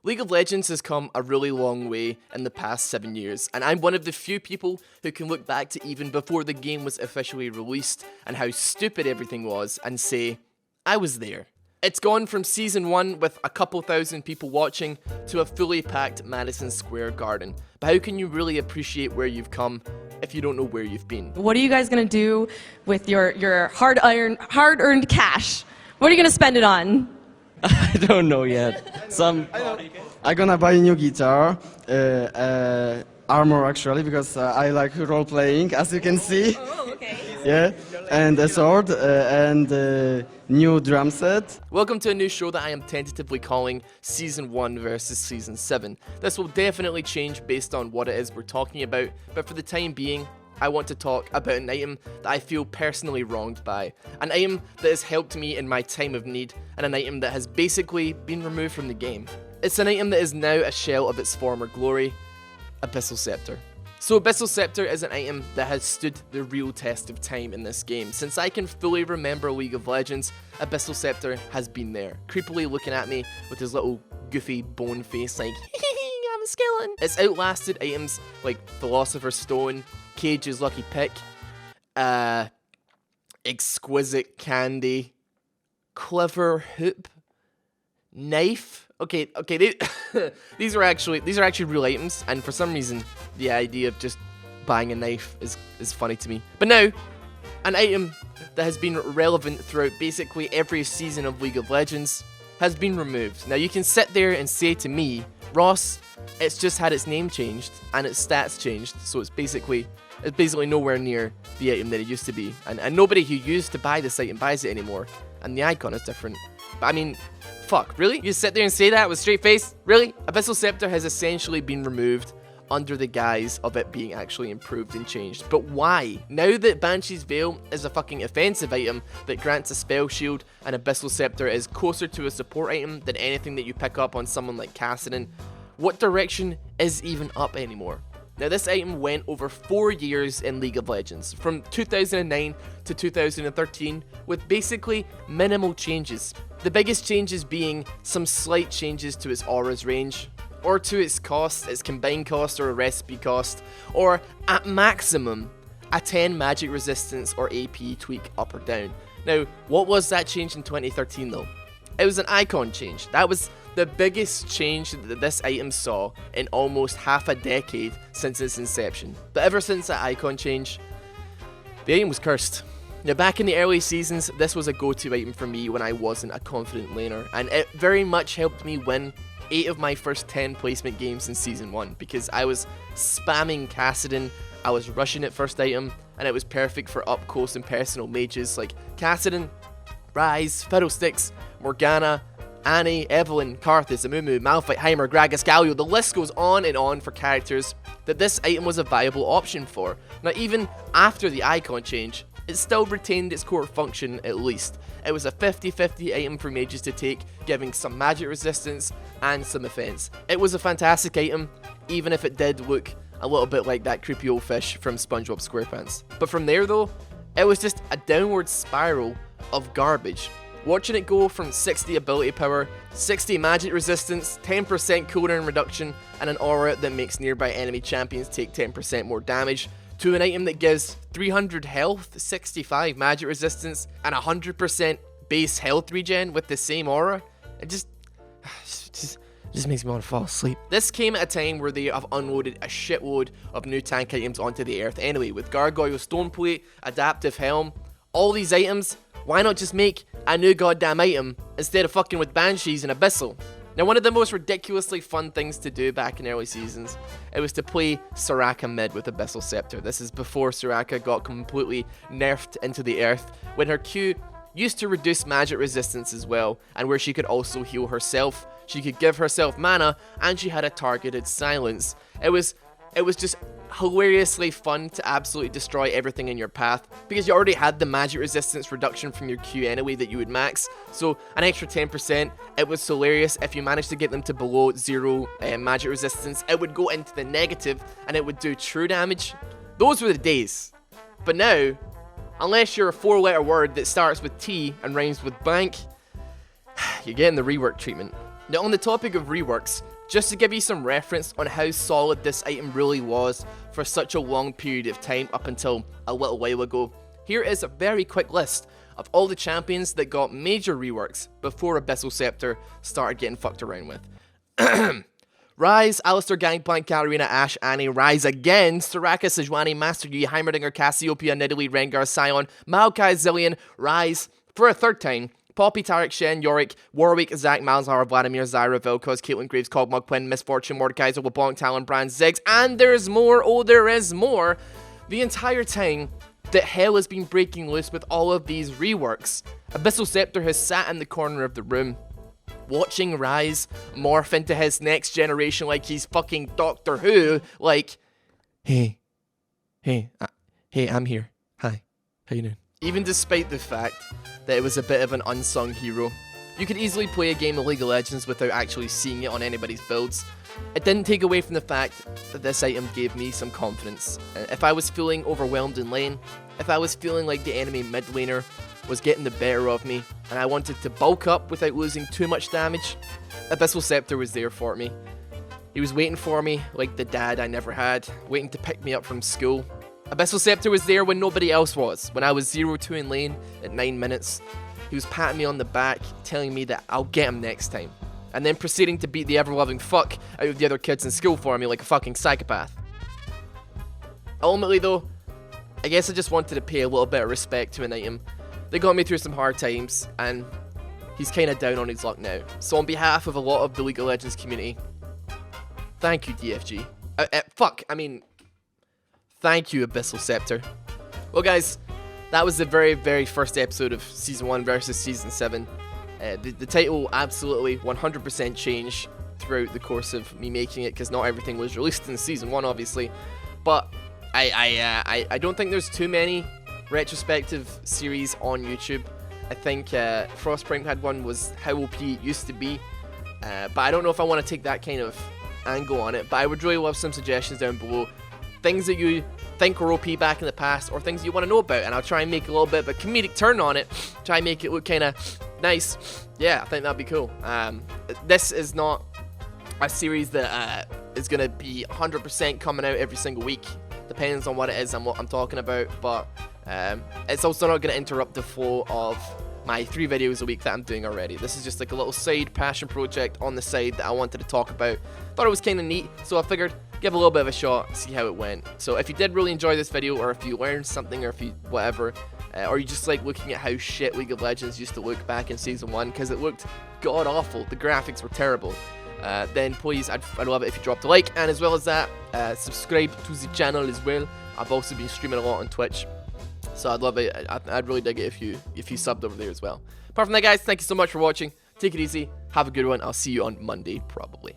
League of Legends has come a really long way in the past 7 years, and I'm one of the few people who can look back to even before the game was officially released and how stupid everything was and say, I was there. It's gone from Season 1 with a couple thousand people watching to a fully packed Madison Square Garden. But how can you really appreciate where you've come if you don't know where you've been? What are you guys gonna do with your hard-earned cash? What are you gonna spend it on? I don't know yet. I'm gonna buy a new guitar, armor actually, because I like role playing, as you can see. Oh, okay. Yeah, and a sword and a new drum set. Welcome to a new show that I am tentatively calling Season 1 versus Season 7. This will definitely change based on what it is we're talking about, but for the time being, I want to talk about an item that I feel personally wronged by. An item that has helped me in my time of need, and an item that has basically been removed from the game. It's an item that is now a shell of its former glory, Abyssal Scepter. So Abyssal Scepter is an item that has stood the real test of time in this game. Since I can fully remember League of Legends, Abyssal Scepter has been there, creepily looking at me with his little goofy bone face like, I'm a skeleton. It's outlasted items like Philosopher's Stone, Cage's Lucky Pick, Exquisite Candy, Clever Hoop, Knife. Okay, these are actually real items, and for some reason, the idea of just buying a knife is funny to me. But now, an item that has been relevant throughout basically every season of League of Legends has been removed. Now you can sit there and say to me, Ross, it's just had its name changed and its stats changed, so it's basically nowhere near the item that it used to be, and nobody who used to buy this item buys it anymore, and the icon is different. But I mean, fuck, really? You sit there and say that with a straight face? Really? Abyssal Scepter has essentially been removed under the guise of it being actually improved and changed. But why? Now that Banshee's Veil is a fucking offensive item that grants a spell shield, and Abyssal Scepter is closer to a support item than anything that you pick up on someone like Kassadin, what direction is even up anymore? Now this item went over 4 years in League of Legends, from 2009 to 2013, with basically minimal changes. The biggest changes being some slight changes to its aura's range, or to its cost, its combined cost or a recipe cost, or at maximum, a 10 magic resistance or AP tweak up or down. Now, what was that change in 2013 though? It was an icon change. That was the biggest change that this item saw in almost half a decade since its inception. But ever since that icon change, the item was cursed. Now back in the early seasons, this was a go-to item for me when I wasn't a confident laner, and it very much helped me win 8 of my first 10 placement games in Season 1, because I was spamming Kassadin, I was rushing it first item, and it was perfect for up close and personal mages like Kassadin, Ryze, Fiddlesticks, Morgana, Annie, Evelynn, Karthus, Amumu, Malphite, Heimer, Gragas, Galio. The list goes on and on for characters that this item was a viable option for. Now even after the icon change, it still retained its core function at least. It was a 50-50 item for mages to take, giving some magic resistance and some offense. It was a fantastic item, even if it did look a little bit like that creepy old fish from SpongeBob SquarePants. But from there though, it was just a downward spiral of garbage. Watching it go from 60 ability power, 60 magic resistance, 10% cooldown reduction, and an aura that makes nearby enemy champions take 10% more damage, to an item that gives 300 health, 65 magic resistance, and 100% base health regen with the same aura, it just makes me want to fall asleep. This came at a time where they have unloaded a shitload of new tank items onto the earth anyway, with Gargoyle Stoneplate, Adaptive Helm, all these items. Why not just make a new goddamn item instead of fucking with Banshees and Abyssal? Now one of the most ridiculously fun things to do back in early seasons, it was to play Soraka mid with Abyssal Scepter. This is before Soraka got completely nerfed into the earth, when her Q used to reduce magic resistance as well, and where she could also heal herself, she could give herself mana, and she had a targeted silence. It was just hilariously fun to absolutely destroy everything in your path, because you already had the magic resistance reduction from your Q anyway that you would max, so an extra 10%, it was hilarious. If you managed to get them to below 0 magic resistance, it would go into the negative and it would do true damage. Those were the days. But now, unless you're a 4-letter word that starts with T and rhymes with bank, you're getting the rework treatment. Now on the topic of reworks, Just to give you some reference on how solid this item really was for such a long period of time up until a little while ago, here is a very quick list of all the champions that got major reworks before Abyssal Scepter started getting fucked around with. Ryze, Alistar, Gangplank, Katarina, Ashe, Annie, Ryze again, Soraka, Sejuani, Master Yi, Heimerdinger, Cassiopeia, Nidalee, Rengar, Sion, Maokai, Zillion, Ryze, for a third time, Poppy, Tarek, Shen, Yorick, Warwick, Zac, Malzahar, Vladimir, Zyra, Vel'Koz, Caitlyn Graves, Kog'Maw, Quinn, Misfortune, Mordekaiser, LeBlanc, Talon, Brand, Ziggs, and there's more, oh there is more. The entire time that hell has been breaking loose with all of these reworks, Abyssal Scepter has sat in the corner of the room, watching Ryze morph into his next generation like he's fucking Doctor Who, like, hey, I'm here, hi, how you doing? Even despite the fact that it was a bit of an unsung hero, you could easily play a game of League of Legends without actually seeing it on anybody's builds. It didn't take away from the fact that this item gave me some confidence. If I was feeling overwhelmed in lane, if I was feeling like the enemy mid laner was getting the better of me, and I wanted to bulk up without losing too much damage, Abyssal Scepter was there for me. He was waiting for me like the dad I never had, waiting to pick me up from school. Abyssal Scepter was there when nobody else was, when I was 0-2 in lane at 9 minutes. He was patting me on the back, telling me that I'll get him next time, and then proceeding to beat the ever-loving fuck out of the other kids in school for me like a fucking psychopath. Ultimately though, I guess I just wanted to pay a little bit of respect to an item that got me through some hard times, and he's kinda down on his luck now. So on behalf of a lot of the League of Legends community, thank you DFG. Thank you Abyssal Scepter. Well guys, that was the very, very first episode of Season 1 versus Season 7. The title will absolutely 100% change throughout the course of me making it, because not everything was released in Season 1 obviously. But I don't think there's too many retrospective series on YouTube. I think Frostpunk had one, was how OP it used to be. But I don't know if I want to take that kind of angle on it. But I would really love some suggestions down below. Things that you think were OP back in the past, or things you want to know about, and I'll try and make a little bit of a comedic turn on it, try and make it look kind of nice. Yeah, I think that'd be cool. This is not a series that is going to be 100% coming out every single week. Depends on what it is and what I'm talking about, but it's also not going to interrupt the flow of my 3 videos a week that I'm doing already. This is just like a little side passion project on the side that I wanted to talk about. Thought it was kind of neat, so I figured give a little bit of a shot, see how it went. So if you did really enjoy this video, or if you learned something, or if you whatever, or you just like looking at how shit League of Legends used to look back in Season 1, because it looked god awful, the graphics were terrible, then please, I'd love it if you dropped a like, and as well as that, subscribe to the channel as well. I've also been streaming a lot on Twitch, so I'd love it. I'd really dig it if you subbed over there as well. Apart from that guys, thank you so much for watching, take it easy, have a good one, I'll see you on Monday probably.